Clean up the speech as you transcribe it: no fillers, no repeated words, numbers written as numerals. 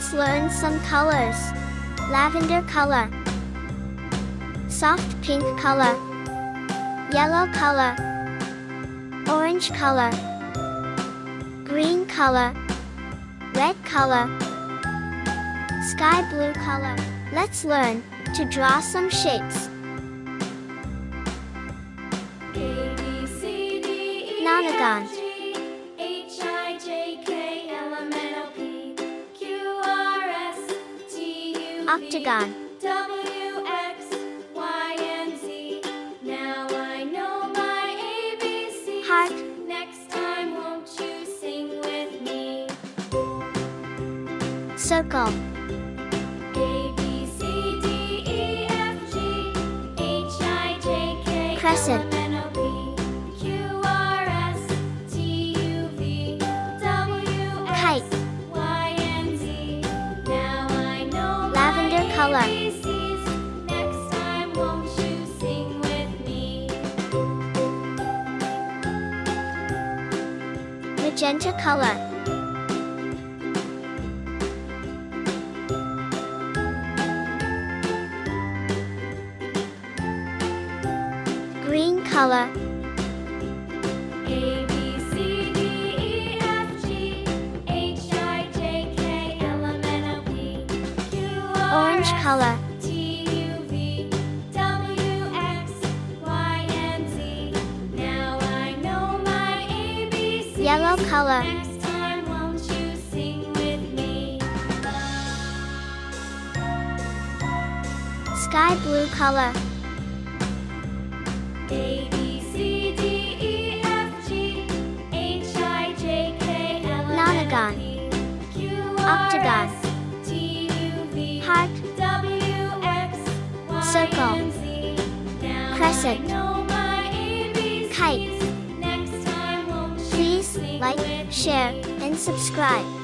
Let's learn some colors. Lavender color, soft pink color, yellow color, orange color, green color, red color, sky blue color. Let's learn to draw some shapes. Octagon, Octagon, W, X, Y, and Z. Now I know my ABCs. Heart, Next time, won't you sing with me? circle, A, B, C, D, E, F, G, H, I, J, K, Crescent. L, M, N, O, P, Q, R, S, T, U, V, W, X, Kite. Y, and Z. Now I know Lavender my color. ABCs. Next time, won't you sing with me? magenta color, green color, A, B, C, D, E, F, G, H, I, J, K, L, M, N, O, P, Q, R, orange S, color, T, U, V, W, X, Y, and Z. Now I know my ABCs. yellow color, Next time, won't you sing with me? sky blue color, A, B, C, D, E, F, G, H, I, J, K, L, M, Octagon. N, O, P, Q, Octagon. R, S, T, U, V, heart, W, X, Y, Circle. and Z. Now Crescent. I know my ABCs. Kite. Next time, won't you Please sing like, with share, me? and subscribe.